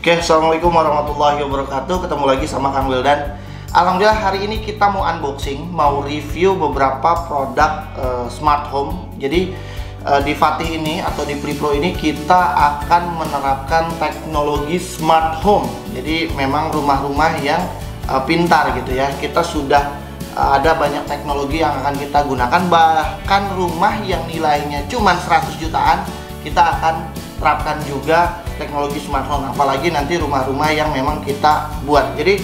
Oke, assalamualaikum warahmatullahi wabarakatuh. Ketemu lagi sama Kang Wildan. Alhamdulillah hari ini kita mau unboxing, mau review beberapa produk smart home. Jadi di Fatih ini atau di Pripro ini kita akan menerapkan teknologi smart home. Jadi memang rumah-rumah yang pintar gitu ya. Kita sudah ada banyak teknologi yang akan kita gunakan. Bahkan rumah yang nilainya cuma 100 jutaan kita akan terapkan juga teknologi smart home, apalagi nanti rumah-rumah yang memang kita buat. Jadi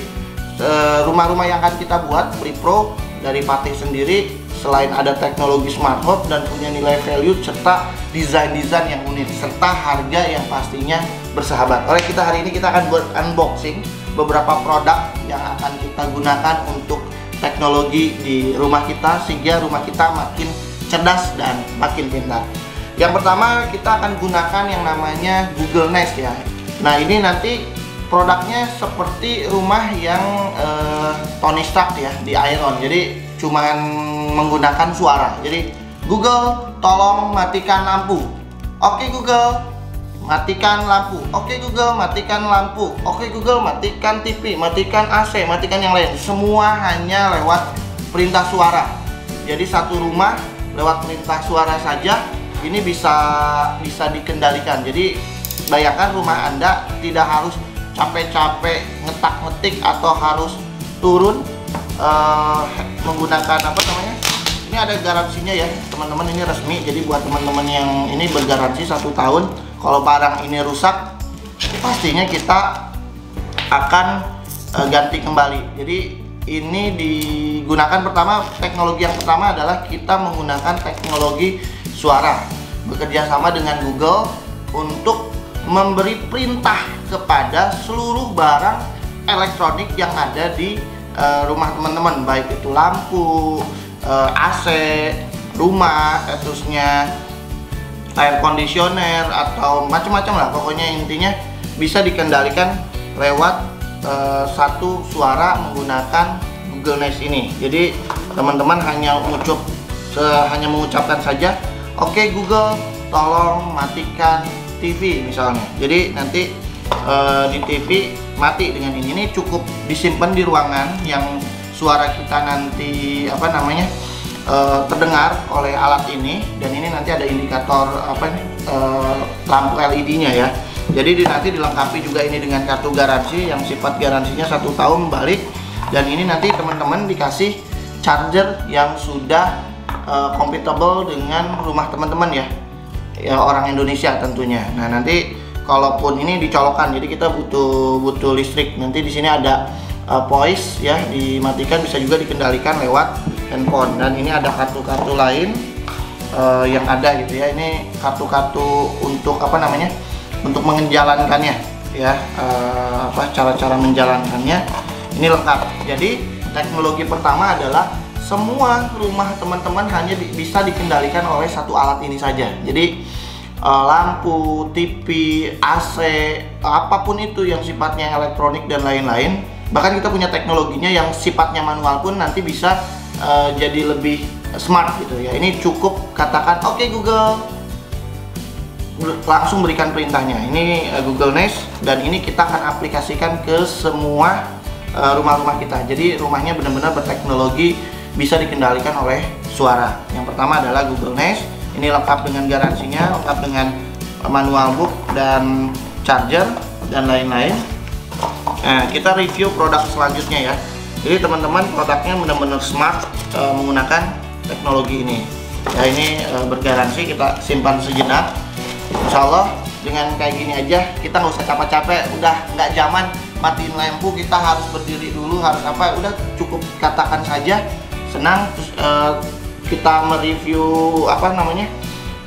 rumah-rumah yang akan kita buat Pripro dari Fatih sendiri, selain ada teknologi smart home dan punya nilai value serta desain-desain yang unik serta harga yang pastinya bersahabat. Oleh kita hari ini kita akan buat unboxing beberapa produk yang akan kita gunakan untuk teknologi di rumah kita sehingga rumah kita makin cerdas dan makin pintar. Yang pertama kita akan gunakan yang namanya Google Nest ya. Nah ini nanti produknya seperti rumah yang Tony Stark ya di Iron. Jadi cuman menggunakan suara. Jadi Google tolong matikan lampu. Oke Google matikan lampu. Oke Google matikan lampu. Oke Google matikan TV, matikan AC, matikan yang lain. Semua hanya lewat perintah suara. Jadi satu rumah lewat perintah suara saja ini bisa dikendalikan. Jadi bayangkan rumah Anda tidak harus capek-capek ngetak-ngetik atau harus turun menggunakan apa namanya. Ini ada garansinya ya teman-teman, ini resmi. Jadi buat teman-teman yang ini bergaransi 1 tahun. Kalau barang ini rusak pastinya kita akan ganti kembali. Jadi ini digunakan teknologi yang pertama adalah kita menggunakan teknologi suara, bekerja sama dengan Google untuk memberi perintah kepada seluruh barang elektronik yang ada di rumah teman-teman, baik itu lampu, AC, rumah, terusnya air conditioner atau macam-macam lah. Pokoknya intinya bisa dikendalikan lewat satu suara menggunakan Google Nest ini. Jadi teman-teman hanya mengucapkan saja, oke Google tolong matikan TV misalnya. Jadi nanti di TV mati dengan ini. Ini cukup disimpan di ruangan yang suara kita nanti terdengar oleh alat ini. Dan ini nanti ada indikator lampu LED-nya ya. Jadi nanti dilengkapi juga ini dengan kartu garansi yang sifat garansinya 1 tahun balik. Dan ini nanti teman-teman dikasih charger yang sudah compatible dengan rumah teman-teman ya orang Indonesia tentunya. Nah nanti kalaupun ini dicolokkan, jadi kita butuh listrik. Nanti di sini ada voice ya, dimatikan, bisa juga dikendalikan lewat handphone. Dan ini ada kartu-kartu lain yang ada gitu ya. Ini kartu-kartu untuk untuk menjalankannya ya, cara-cara menjalankannya ini lengkap. Jadi teknologi pertama adalah semua rumah teman-teman hanya bisa dikendalikan oleh satu alat ini saja. Jadi lampu, TV, AC, apapun itu yang sifatnya elektronik dan lain-lain. Bahkan kita punya teknologinya yang sifatnya manual pun nanti bisa jadi lebih smart gitu ya. Ini cukup katakan oke Google, langsung berikan perintahnya. Ini Google Nest dan ini kita akan aplikasikan ke semua rumah-rumah kita. Jadi rumahnya benar-benar berteknologi, bisa dikendalikan oleh suara. Yang pertama adalah Google Nest. Ini lengkap dengan garansinya, lengkap dengan manual book dan charger dan lain-lain. Nah, kita review produk selanjutnya ya. Jadi teman-teman, produknya benar-benar smart, menggunakan teknologi ini. Ya ini bergaransi, kita simpan sejenak. Insya Allah dengan kayak gini aja kita nggak usah capek-capek. Udah nggak zaman matiin lampu kita harus berdiri dulu, harus udah cukup katakan saja. Senang, terus kita mereview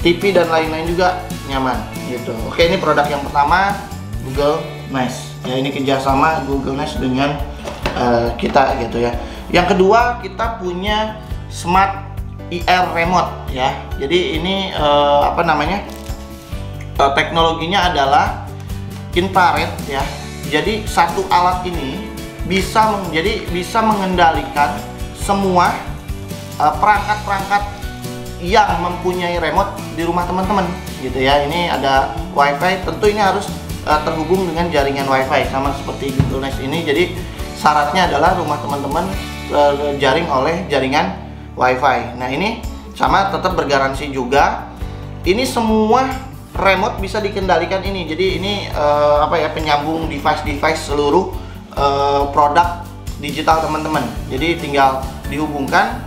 TV dan lain-lain juga nyaman gitu. Oke, ini produk yang pertama Google Nest ya, ini kerjasama Google Nest dengan kita gitu ya. Yang kedua kita punya Smart IR Remote ya. Jadi ini teknologinya adalah infrared ya. Jadi satu alat ini bisa mengendalikan semua perangkat-perangkat yang mempunyai remote di rumah teman-teman gitu ya. Ini ada WiFi, tentu ini harus terhubung dengan jaringan WiFi sama seperti Google Nest ini. Jadi syaratnya adalah rumah teman-teman jaring oleh jaringan WiFi. Nah ini sama, tetap bergaransi juga. Ini semua remote bisa dikendalikan ini. Jadi ini penyambung device seluruh produk digital teman-teman. Jadi tinggal dihubungkan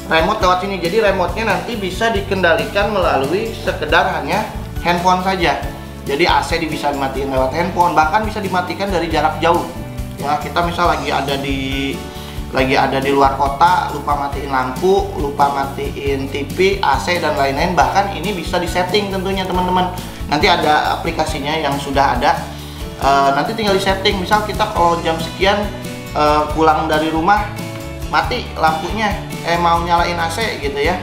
remote lewat sini. Jadi remote-nya nanti bisa dikendalikan melalui sekedar hanya handphone saja. Jadi AC bisa dimatiin lewat handphone, bahkan bisa dimatikan dari jarak jauh. Ya, kita misal lagi ada di luar kota, lupa matiin lampu, lupa matiin TV, AC dan lain-lain, bahkan ini bisa disetting tentunya teman-teman. Nanti ada aplikasinya yang sudah ada. Nanti tinggal disetting. Misal kita kalau jam sekian pulang dari rumah mati lampunya, mau nyalain AC gitu ya,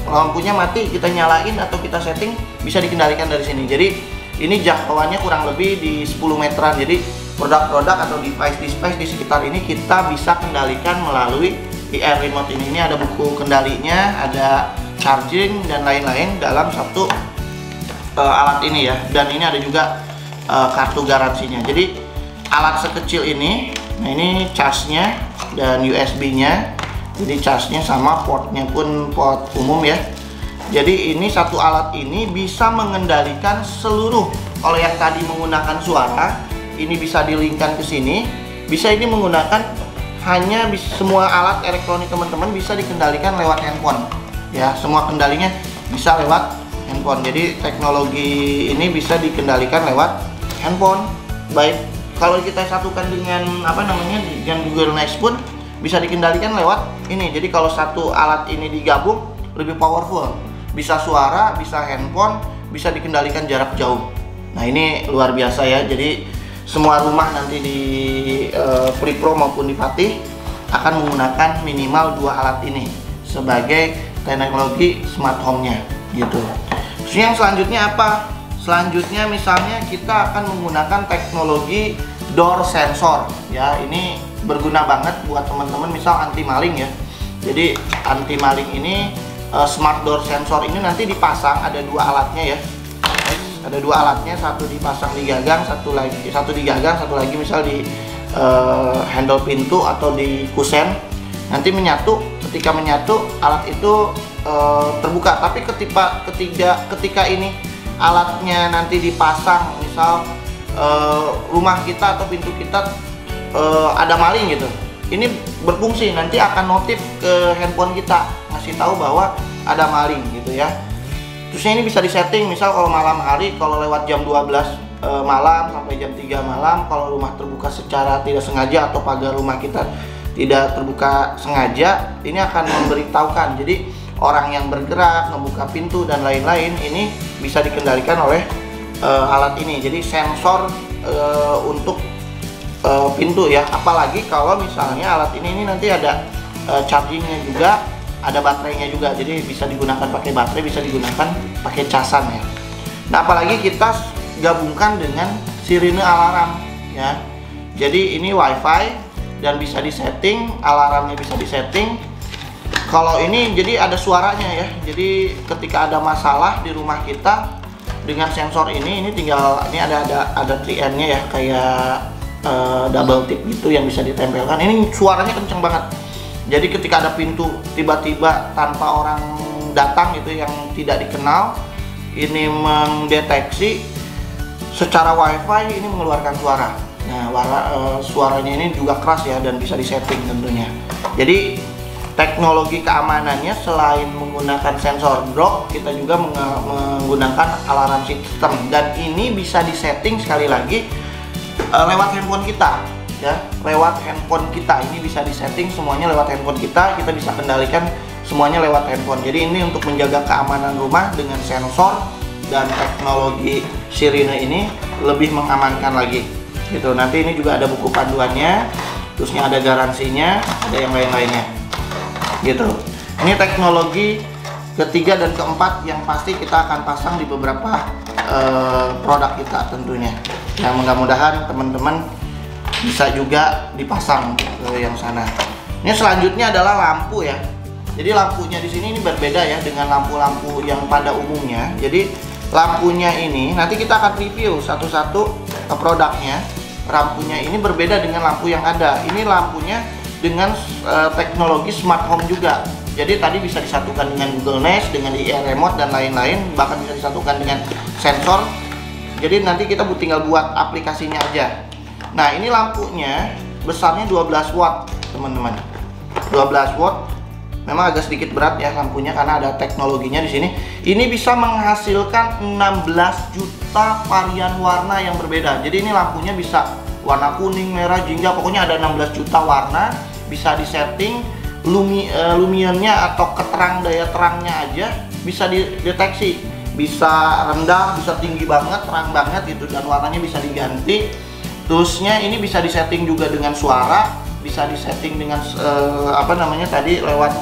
lampunya mati, kita nyalain atau kita setting, bisa dikendalikan dari sini. Jadi ini jangkauannya kurang lebih di 10 meteran. Jadi produk-produk atau device di sekitar ini kita bisa kendalikan melalui Air Remote ini. Ini ada buku kendalinya, ada charging dan lain-lain dalam satu alat ini ya. Dan ini ada juga kartu garansinya. Jadi alat sekecil ini, nah ini charge-nya dan USB-nya. Jadi charge-nya sama, portnya pun port umum ya. Jadi ini satu alat ini bisa mengendalikan seluruh. Kalau yang tadi menggunakan suara, ini bisa di-link-kan ke sini. Bisa ini menggunakan semua alat elektronik teman-teman bisa dikendalikan lewat handphone. Ya, semua kendalinya bisa lewat handphone. Jadi teknologi ini bisa dikendalikan lewat handphone. Baik kalau kita satukan dengan dengan Google Nest pun bisa dikendalikan lewat ini. Jadi kalau satu alat ini digabung lebih powerful. Bisa suara, bisa handphone, bisa dikendalikan jarak jauh. Nah ini luar biasa ya. Jadi semua rumah nanti di Pripro maupun di Fatih akan menggunakan minimal 2 alat ini sebagai teknologi smart home-nya gitu. Terus yang selanjutnya apa? Selanjutnya misalnya kita akan menggunakan teknologi door sensor ya. Ini berguna banget buat teman-teman misal anti maling ya. Jadi anti maling ini smart door sensor ini nanti dipasang, ada 2 alatnya ya. Ada 2 alatnya, satu dipasang di gagang, satu di gagang, satu lagi misal di handle pintu atau di kusen. Nanti menyatu, ketika menyatu alat itu terbuka. Tapi ketika ini alatnya nanti dipasang, misal rumah kita atau pintu kita ada maling gitu, ini berfungsi, nanti akan notif ke handphone kita, ngasih tahu bahwa ada maling gitu ya. Terusnya ini bisa disetting, misal kalau malam hari, kalau lewat jam 12 malam sampai jam 3 malam, kalau rumah terbuka secara tidak sengaja atau pagar rumah kita tidak terbuka sengaja, ini akan memberitahukan. Jadi orang yang bergerak, membuka pintu dan lain-lain, ini bisa dikendalikan oleh alat ini. Jadi sensor untuk pintu ya. Apalagi kalau misalnya alat ini nanti ada chargingnya juga, ada baterainya juga. Jadi bisa digunakan pakai baterai, bisa digunakan pakai casan ya. Nah apalagi kita gabungkan dengan sirine alarm ya. Jadi ini WiFi dan bisa disetting, alarmnya bisa disetting. Kalau ini jadi ada suaranya ya. Jadi ketika ada masalah di rumah kita dengan sensor ini tinggal ini ada 3N-nya ya, kayak double tip gitu yang bisa ditempelkan. Ini suaranya kenceng banget. Jadi ketika ada pintu tiba-tiba tanpa orang datang gitu yang tidak dikenal, ini mendeteksi secara WiFi ini mengeluarkan suara. Nah, suaranya ini juga keras ya dan bisa disetting tentunya. Jadi teknologi keamanannya selain menggunakan sensor drop, kita juga menggunakan alarm system, dan ini bisa disetting sekali lagi lewat handphone kita ya, lewat handphone kita. Ini bisa disetting semuanya lewat handphone kita bisa kendalikan semuanya lewat handphone. Jadi ini untuk menjaga keamanan rumah dengan sensor dan teknologi sirine ini lebih mengamankan lagi gitu. Nanti ini juga ada buku panduannya, terusnya ada garansinya, ada yang lain-lainnya gitu. Ini teknologi ketiga dan keempat yang pasti kita akan pasang di beberapa produk kita tentunya. Yang mudah-mudahan teman-teman bisa juga dipasang ke yang sana. Ini selanjutnya adalah lampu ya. Jadi lampunya di sini ini berbeda ya dengan lampu-lampu yang pada umumnya. Jadi lampunya ini nanti kita akan review satu-satu produknya, lampunya ini berbeda dengan lampu yang ada. Ini lampunya dengan teknologi smart home juga. Jadi tadi bisa disatukan dengan Google Nest, dengan IR Remote dan lain-lain, bahkan bisa disatukan dengan sensor. Jadi nanti kita tinggal buat aplikasinya aja. Nah, ini lampunya besarnya 12 watt, teman-teman. 12 watt. Memang agak sedikit berat ya lampunya karena ada teknologinya di sini. Ini bisa menghasilkan 16 juta varian warna yang berbeda. Jadi ini lampunya bisa warna kuning, merah, jingga, pokoknya ada 16 juta warna. Bisa disetting lumionnya atau keterang daya terangnya aja bisa dideteksi, bisa rendah, bisa tinggi banget, terang banget gitu, dan warnanya bisa diganti. Terusnya ini bisa disetting juga dengan suara, bisa disetting dengan apa namanya tadi, lewat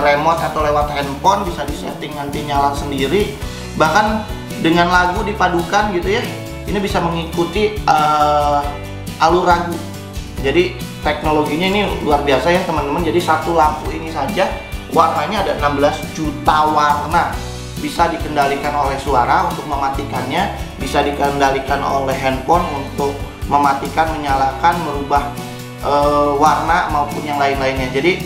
remote atau lewat handphone, bisa disetting nanti nyala sendiri. Bahkan dengan lagu dipadukan gitu ya, ini bisa mengikuti alur lagu. Jadi teknologinya ini luar biasa ya teman-teman. Jadi satu lampu ini saja warnanya ada 16 juta warna. Bisa dikendalikan oleh suara untuk mematikannya, bisa dikendalikan oleh handphone untuk mematikan, menyalakan, merubah warna maupun yang lain-lainnya. Jadi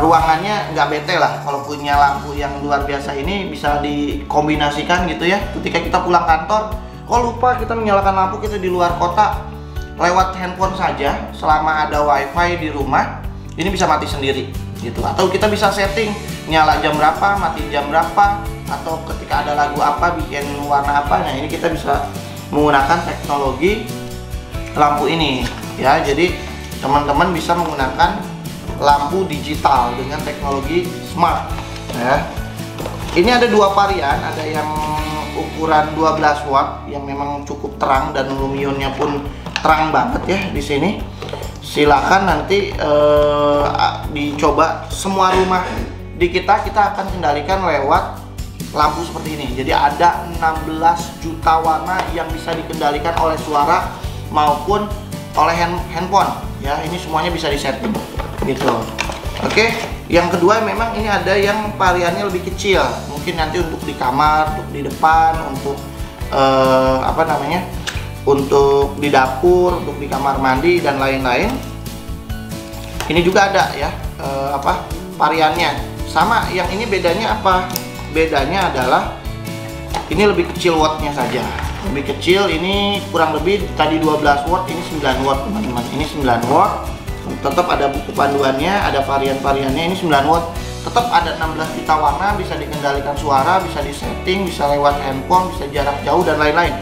ruangannya nggak bete lah kalau punya lampu yang luar biasa ini. Bisa dikombinasikan gitu ya. Ketika kita pulang kantor, kok lupa kita menyalakan lampu, kita di luar kota, lewat handphone saja, selama ada wifi di rumah, ini bisa mati sendiri gitu. Atau kita bisa setting nyala jam berapa, mati jam berapa, atau ketika ada lagu apa, bikin warna apa. Nah, ini kita bisa menggunakan teknologi lampu ini ya. Jadi teman-teman bisa menggunakan lampu digital dengan teknologi smart ya. Ini ada dua varian, ada yang ukuran 12 watt yang memang cukup terang dan lumionnya pun terang banget ya di sini. Silakan nanti dicoba semua rumah di kita akan kendalikan lewat lampu seperti ini. Jadi ada 16 juta warna yang bisa dikendalikan oleh suara maupun oleh handphone ya. Ini semuanya bisa disetting gitu. Oke, yang kedua memang ini ada yang variannya lebih kecil. Mungkin nanti untuk di kamar, untuk di depan, untuk apa namanya, untuk di dapur, untuk di kamar mandi dan lain-lain. Ini juga ada ya variannya. Sama, yang ini bedanya apa? Bedanya adalah ini lebih kecil wattnya saja. Lebih kecil, ini kurang lebih tadi 12 watt, ini 9 watt teman-teman. Ini 9 watt. Tetap ada buku panduannya, ada varian-variannya. Ini 9 watt. Tetap ada 16 juta warna, bisa dikendalikan suara, bisa disetting, bisa lewat handphone, bisa jarak jauh dan lain-lain.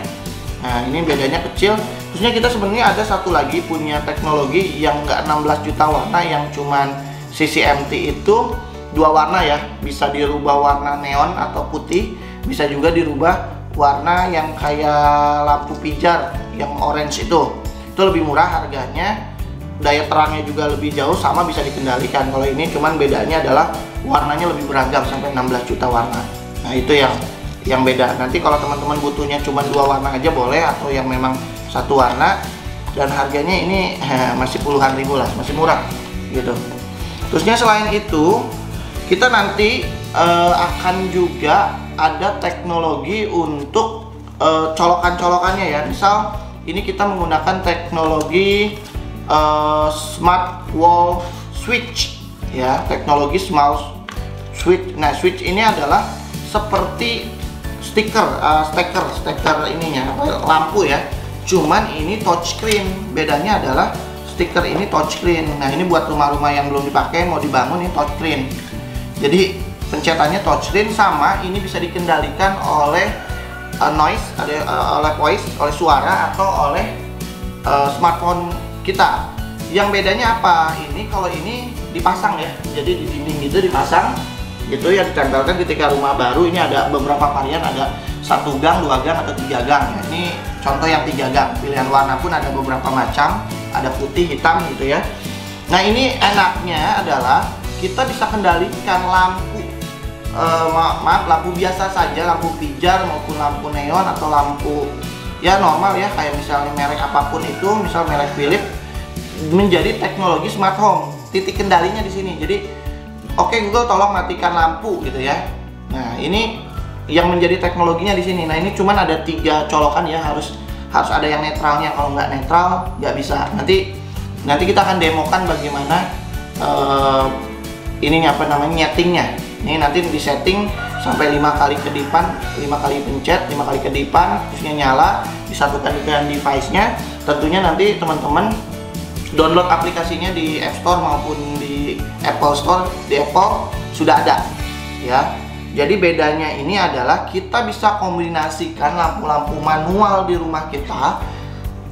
Nah, ini bedanya kecil. Terusnya kita sebenarnya ada satu lagi punya teknologi yang nggak 16 juta warna, yang cuman CCMT itu 2 warna ya. Bisa dirubah warna neon atau putih, bisa juga dirubah warna yang kayak lampu pijar yang orange itu. Itu lebih murah harganya, daya terangnya juga lebih jauh, sama bisa dikendalikan. Kalau ini cuman bedanya adalah warnanya lebih beragam sampai 16 juta warna. Nah, itu yang beda. Nanti kalau teman-teman butuhnya cuma 2 warna aja boleh, atau yang memang satu warna, dan harganya ini masih puluhan ribu lah, masih murah gitu. Terusnya selain itu kita nanti akan juga ada teknologi untuk colokan-colokannya ya. Misal ini kita menggunakan teknologi smart wall switch ya, teknologi smart switch. Nah, switch ini adalah seperti steker ininya lampu ya, cuman ini touchscreen. Bedanya adalah stiker ini touchscreen. Nah, ini buat rumah-rumah yang belum dipakai, mau dibangun, ini touchscreen. Jadi pencetannya touchscreen, sama ini bisa dikendalikan oleh noise, oleh voice, oleh suara, atau oleh smartphone kita. Yang bedanya apa? Ini kalau ini dipasang ya, jadi di dinding itu dipasang gitu ya, ditempelkan ketika rumah baru. Ini ada beberapa varian, ada 1 gang, 2 gang, atau 3 gang ya. Ini contoh yang 3 gang. Pilihan warna pun ada beberapa macam, ada putih, hitam gitu ya. Nah, ini enaknya adalah kita bisa kendalikan lampu lampu biasa saja, lampu pijar maupun lampu neon atau lampu ya normal ya, kayak misalnya merek apapun itu, misal merek Philips, menjadi teknologi smart home. Titik kendalinya di sini. Jadi oke, Google tolong matikan lampu gitu ya. Nah, ini yang menjadi teknologinya di sini. Nah, ini cuman ada 3 colokan ya, harus harus ada yang netralnya. Kalau nggak netral nggak bisa. Nanti kita akan demokan bagaimana ininya apa namanya, nyetingnya. Ini nanti di setting sampai 5 kali kedipan, 5 kali pencet, 5 kali kedipan, terusnya nyala, disatukan dengan device-nya. Tentunya nanti teman-teman download aplikasinya di App Store maupun di Apple Store. Di Apple sudah ada ya. Jadi bedanya ini adalah kita bisa kombinasikan lampu-lampu manual di rumah kita,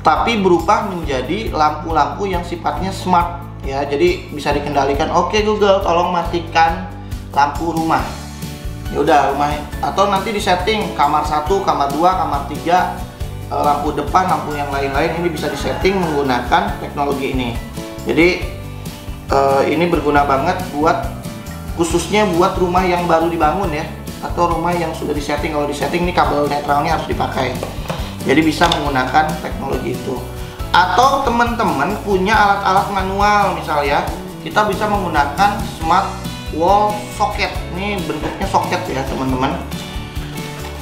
tapi berubah menjadi lampu-lampu yang sifatnya smart ya. Jadi bisa dikendalikan. Oke Google, tolong matikan lampu rumah. Ya udah rumah, atau nanti di setting kamar 1, kamar 2, kamar 3, lampu depan, lampu yang lain-lain, ini bisa disetting menggunakan teknologi ini. Jadi ini berguna banget khususnya buat rumah yang baru dibangun ya, atau rumah yang sudah disetting. Kalau disetting ini kabel netralnya harus dipakai. Jadi bisa menggunakan teknologi itu. Atau teman-teman punya alat-alat manual misalnya, kita bisa menggunakan smart wall socket. Ini bentuknya socket ya teman-teman.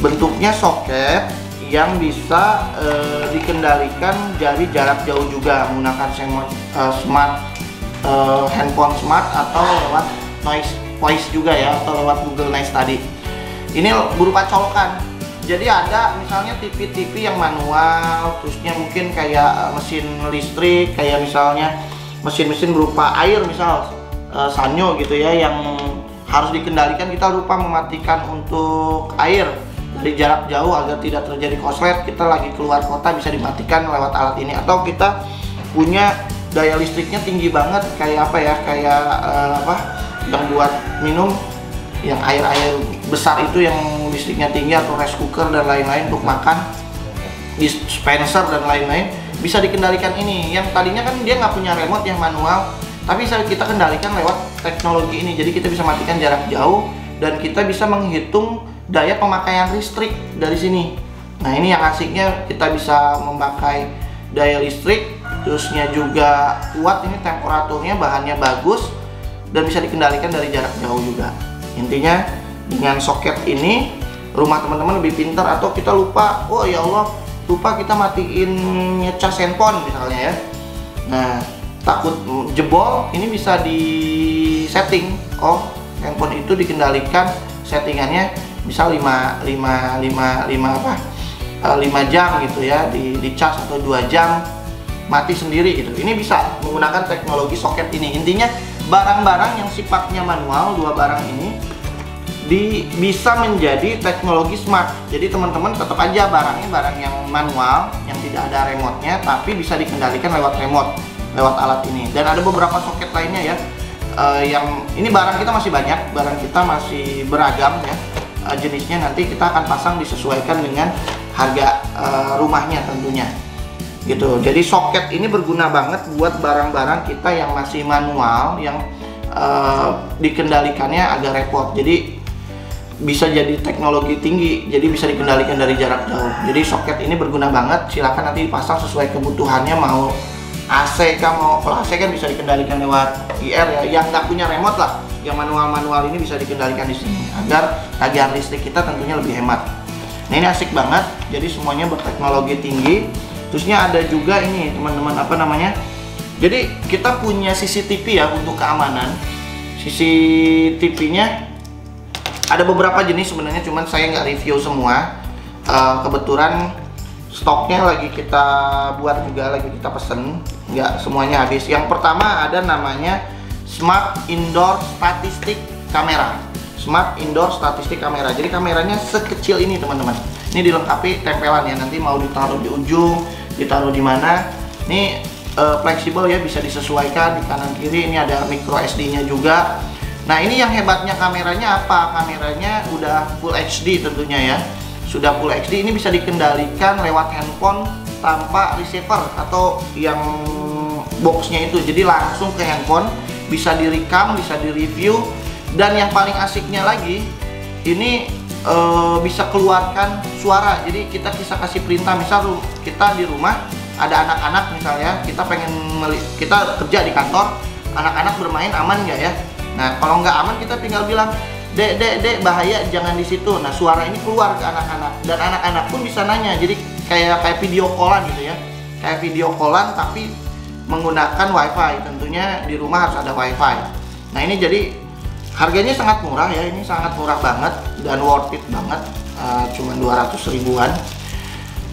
Bentuknya socket yang bisa dikendalikan dari jarak jauh juga menggunakan smart handphone smart, atau lewat voice juga ya, atau lewat Google Nest tadi. Ini berupa colokan. Jadi ada misalnya TV-TV yang manual, terusnya mungkin kayak mesin listrik, kayak misalnya mesin-mesin berupa air, misal sanyo gitu ya, yang harus dikendalikan. Kita lupa mematikan untuk air dari jarak jauh agar tidak terjadi korslet. Kita lagi keluar kota bisa dimatikan lewat alat ini. Atau kita punya daya listriknya tinggi banget, kayak apa ya, kayak yang buat minum, yang air besar itu yang listriknya tinggi, atau rice cooker dan lain-lain untuk makan, dispenser dan lain-lain, bisa dikendalikan ini. Yang tadinya kan dia nggak punya remote yang manual, tapi bisa kita kendalikan lewat teknologi ini. Jadi kita bisa matikan jarak jauh dan kita bisa menghitung daya pemakaian listrik dari sini. Nah ini yang asiknya, kita bisa memakai daya listrik, terusnya juga kuat, ini temperaturnya, bahannya bagus, dan bisa dikendalikan dari jarak jauh juga. Intinya dengan soket ini rumah teman-teman lebih pintar. Atau kita lupa, oh ya Allah, lupa kita matiin ngecas handphone misalnya ya. Nah takut jebol, ini bisa di setting. Oh handphone itu dikendalikan, settingannya misal 5 jam gitu ya, di charge, atau 2 jam mati sendiri gitu. Ini bisa menggunakan teknologi soket ini. Intinya barang-barang yang sifatnya manual, dua barang ini bisa menjadi teknologi smart. Jadi teman-teman tetap aja barangnya barang yang manual, yang tidak ada remote-nya, tapi bisa dikendalikan lewat remote, lewat alat ini. Dan ada beberapa soket lainnya ya, yang ini barang kita masih banyak, barang kita masih beragam ya jenisnya. Nanti kita akan pasang disesuaikan dengan harga rumahnya tentunya gitu. Jadi soket ini berguna banget buat barang-barang kita yang masih manual, yang dikendalikannya agak repot. Jadi bisa jadi teknologi tinggi, jadi bisa dikendalikan dari jarak jauh. Jadi soket ini berguna banget. Silahkan nanti dipasang sesuai kebutuhannya, mau AC kan, mau full AC kan bisa dikendalikan lewat IR ya. Yang nggak punya remote lah, yang manual-manual ini bisa dikendalikan di sini agar tagihan listrik kita tentunya lebih hemat. Nah ini asik banget. Jadi semuanya berteknologi tinggi. Terusnya ada juga ini teman-teman, apa namanya, jadi kita punya CCTV ya untuk keamanan. CCTV-nya ada beberapa jenis sebenarnya, cuman saya nggak review semua. Kebetulan stoknya lagi kita buat juga, lagi kita pesen, nggak semuanya habis. Yang pertama ada namanya Smart Indoor Statistic Camera. Smart Indoor Statistic Camera. Jadi kameranya sekecil ini teman-teman. Ini dilengkapi tempelan ya, nanti mau ditaruh di ujung, ditaruh di mana. Ini fleksibel ya, bisa disesuaikan di kanan kiri. Ini ada micro SD-nya juga. Nah ini yang hebatnya kameranya apa? Kameranya udah Full HD tentunya ya. Sudah Full HD, ini bisa dikendalikan lewat handphone tanpa receiver atau yang boxnya itu. Jadi langsung ke handphone, bisa direkam, bisa direview. Dan yang paling asiknya lagi, ini bisa keluarkan suara. Jadi kita bisa kasih perintah, misal kita di rumah ada anak-anak misalnya, kita kerja di kantor, anak-anak bermain aman nggak ya? Nah kalau nggak aman kita tinggal bilang, dek bahaya, jangan di situ. Nah suara ini keluar ke anak-anak, dan anak-anak pun bisa nanya. Jadi kayak video callan gitu ya, kayak video callan tapi menggunakan wifi. Tentunya di rumah harus ada wifi. Nah ini jadi harganya sangat murah ya, ini sangat murah banget dan worth it banget, cuma 200 ribuan.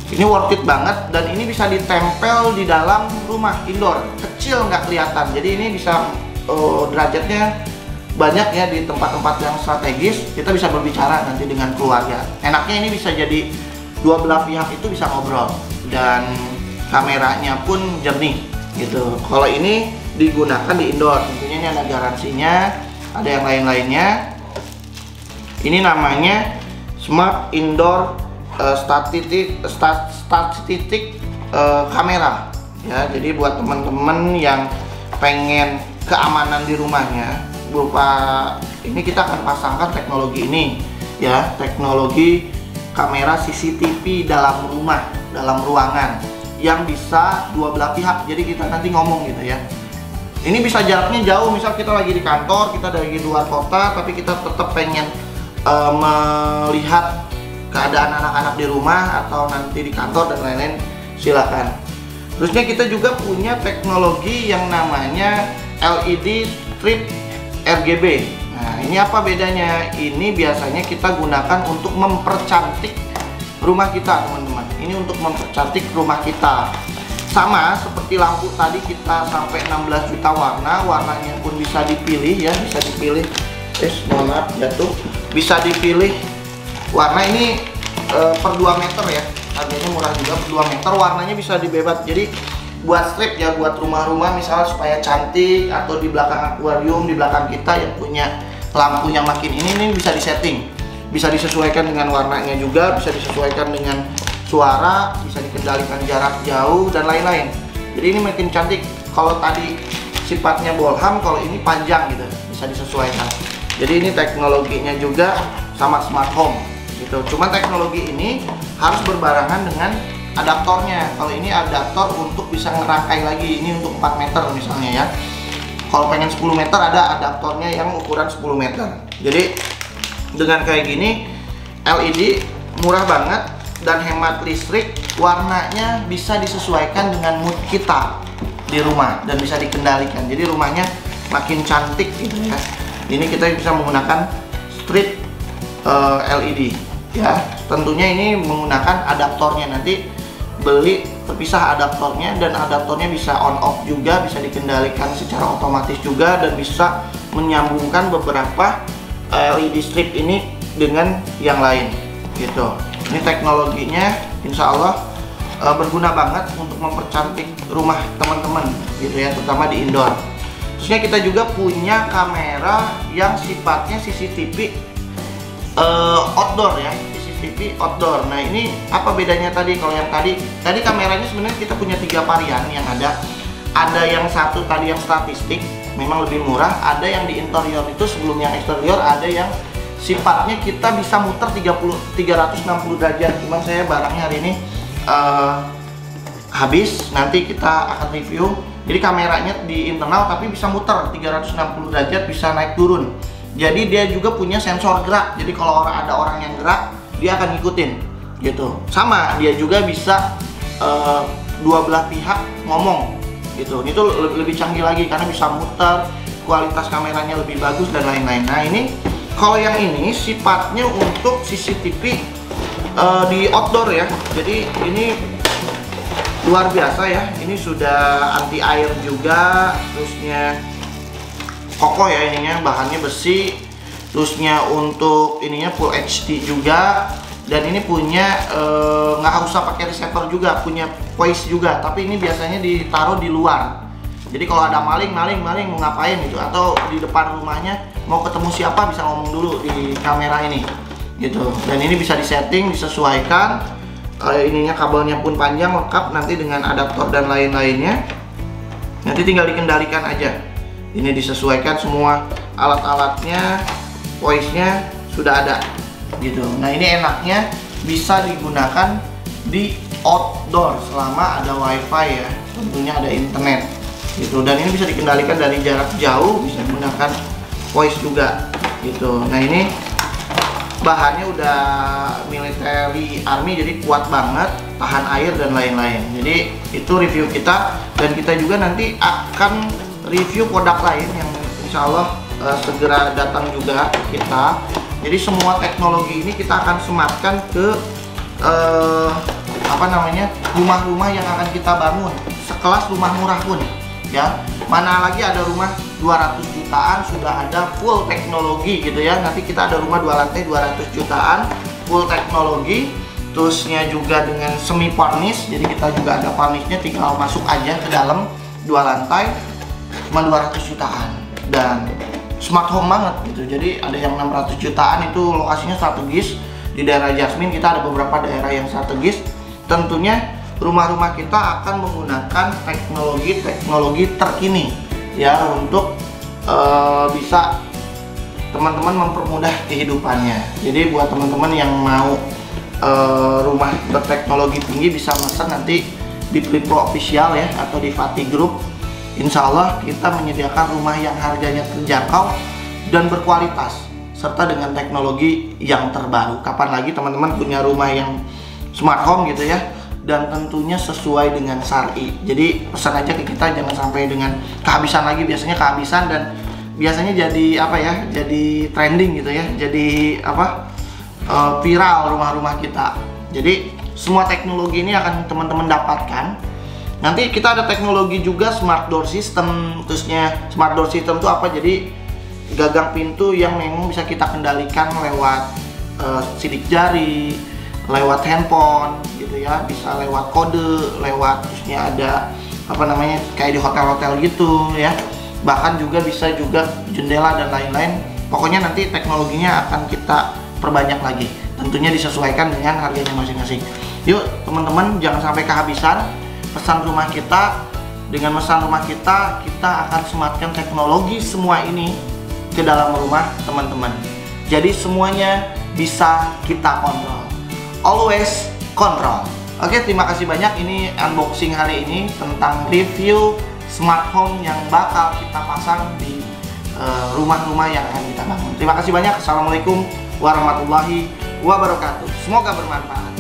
Ini worth it banget dan ini bisa ditempel di dalam rumah indoor, kecil nggak kelihatan. Jadi ini bisa derajatnya banyak ya di tempat-tempat yang strategis. Kita bisa berbicara nanti dengan keluarga. Enaknya ini bisa jadi dua belah pihak itu bisa ngobrol dan kameranya pun jernih gitu. Kalau ini digunakan di indoor, tentunya ini ada garansinya, ada yang lain-lainnya. Ini namanya Smart Indoor Static kamera ya. Jadi buat teman-teman yang pengen keamanan di rumahnya, berupa ini kita akan pasangkan teknologi ini ya, teknologi kamera CCTV dalam rumah, dalam ruangan yang bisa dua belah pihak. Jadi kita nanti ngomong gitu ya, ini bisa jaraknya jauh, misal kita lagi di kantor, kita lagi di luar kota, tapi kita tetap pengen melihat keadaan anak-anak di rumah atau nanti di kantor dan lain-lain, silakan. Terusnya kita juga punya teknologi yang namanya LED strip RGB. Nah ini apa bedanya? Ini biasanya kita gunakan untuk mempercantik rumah kita teman-teman. Ini untuk mempercantik rumah kita. Sama seperti lampu tadi kita sampai 16 juta warna, warnanya pun bisa dipilih ya, bisa dipilih. Mohon maaf jatuh. Bisa dipilih warna ini per 2 meter ya, harganya murah juga, per 2 meter, warnanya bisa dibebas. Jadi buat strip ya, buat rumah-rumah misalnya supaya cantik, atau di belakang akuarium, di belakang kita yang punya lampu yang makin ini bisa disetting, bisa disesuaikan dengan warnanya juga, bisa disesuaikan dengan suara, bisa dikendalikan jarak jauh dan lain-lain. Jadi ini makin cantik. Kalau tadi sifatnya bolham, kalau ini panjang gitu, bisa disesuaikan. Jadi ini teknologinya juga sama smart home gitu. Cuman teknologi ini harus berbarengan dengan adaptornya. Kalau ini adaptor untuk bisa ngerangkai lagi, ini untuk 4 meter misalnya ya. Kalau pengen 10 meter ada adaptornya yang ukuran 10 meter. Jadi dengan kayak gini LED murah banget dan hemat listrik, warnanya bisa disesuaikan dengan mood kita di rumah dan bisa dikendalikan. Jadi rumahnya makin cantik gitu ya. Ini kita bisa menggunakan strip LED ya. Tentunya ini menggunakan adaptornya, nanti beli terpisah adaptornya, dan adaptornya bisa on off juga, bisa dikendalikan secara otomatis juga, dan bisa menyambungkan beberapa LED strip ini dengan yang lain gitu. Ini teknologinya insya Allah berguna banget untuk mempercantik rumah teman-teman gitu ya, terutama di indoor. Terusnya kita juga punya kamera yang sifatnya CCTV outdoor ya, CCTV outdoor. Nah ini apa bedanya tadi? Kalau yang tadi kameranya sebenarnya kita punya 3 varian yang ada. Ada yang satu tadi yang statistik, memang lebih murah. Ada yang di interior itu sebelum yang eksterior, ada yang sifatnya kita bisa muter 360 derajat. Cuman saya barangnya hari ini habis, nanti kita akan review. Jadi kameranya di internal tapi bisa muter 360 derajat, bisa naik turun. Jadi dia juga punya sensor gerak. Jadi kalau ada orang yang gerak, dia akan ngikutin gitu. Sama dia juga bisa dua belah pihak ngomong gitu. Itu lebih canggih lagi karena bisa muter, kualitas kameranya lebih bagus dan lain-lain. Nah ini kalau yang ini sifatnya untuk CCTV di outdoor ya. Jadi ini luar biasa ya. Ini sudah anti air juga, terusnya kokoh ya, ininya bahannya besi, terusnya untuk ininya full HD juga, dan ini punya nggak usah pakai receiver juga, punya voice juga, tapi ini biasanya ditaruh di luar. Jadi kalau ada maling mau ngapain gitu, atau di depan rumahnya mau ketemu siapa, bisa ngomong dulu di kamera ini gitu. Dan ini bisa disetting, disesuaikan. Ininya kabelnya pun panjang, lengkap nanti dengan adaptor dan lain-lainnya. Nanti tinggal dikendalikan aja. Ini disesuaikan semua alat-alatnya, voice-nya sudah ada gitu. Nah ini enaknya bisa digunakan di outdoor selama ada wifi ya, tentunya ada internet gitu. Dan ini bisa dikendalikan dari jarak jauh, bisa menggunakan voice juga gitu. Nah ini bahannya udah military army, jadi kuat banget. tahan air dan lain-lain. Jadi itu review kita, dan kita juga nanti akan review produk lain yang insya Allah segera datang juga kita. Jadi semua teknologi ini kita akan sematkan ke rumah-rumah yang akan kita bangun, sekelas Rumah Murah pun ya. Mana lagi ada rumah 200 jutaan sudah ada full teknologi gitu ya. Nanti kita ada rumah 2 lantai 200 jutaan full teknologi, terusnya juga dengan semi furnish. Jadi kita juga ada furnishnya, tinggal masuk aja ke dalam 2 lantai cuma 200 jutaan dan smart home banget gitu. Jadi ada yang 600 jutaan, itu lokasinya strategis di daerah Jasmine. Kita ada beberapa daerah yang strategis. Tentunya rumah-rumah kita akan menggunakan teknologi terkini ya, untuk bisa teman-teman mempermudah kehidupannya. Jadi buat teman-teman yang mau rumah berteknologi tinggi bisa pesan nanti di Flipro Official ya, atau di Fatih Group. Insya Allah kita menyediakan rumah yang harganya terjangkau dan berkualitas, serta dengan teknologi yang terbaru. Kapan lagi teman-teman punya rumah yang smart home gitu ya, dan tentunya sesuai dengan syar'i. Jadi pesan aja ke kita, jangan sampai dengan kehabisan lagi. Biasanya kehabisan dan biasanya jadi jadi trending gitu ya, jadi viral rumah-rumah kita. Jadi semua teknologi ini akan teman-teman dapatkan. Nanti kita ada teknologi juga smart door system. Terusnya smart door system itu apa? Jadi gagang pintu yang memang bisa kita kendalikan lewat sidik jari, lewat handphone gitu ya, bisa lewat kode, lewat terusnya ada kayak di hotel-hotel gitu ya. Bahkan juga bisa juga jendela dan lain-lain. Pokoknya nanti teknologinya akan kita perbanyak lagi. Tentunya disesuaikan dengan harganya masing-masing. Yuk teman-teman, jangan sampai kehabisan pesan rumah kita. Dengan pesan rumah kita akan sematkan teknologi semua ini ke dalam rumah teman-teman. Jadi semuanya bisa kita kontrol. Always control. Oke, terima kasih banyak. Ini unboxing hari ini tentang review smart home yang bakal kita pasang di rumah-rumah yang akan kita bangun. Terima kasih banyak. Assalamualaikum warahmatullahi wabarakatuh. Semoga bermanfaat.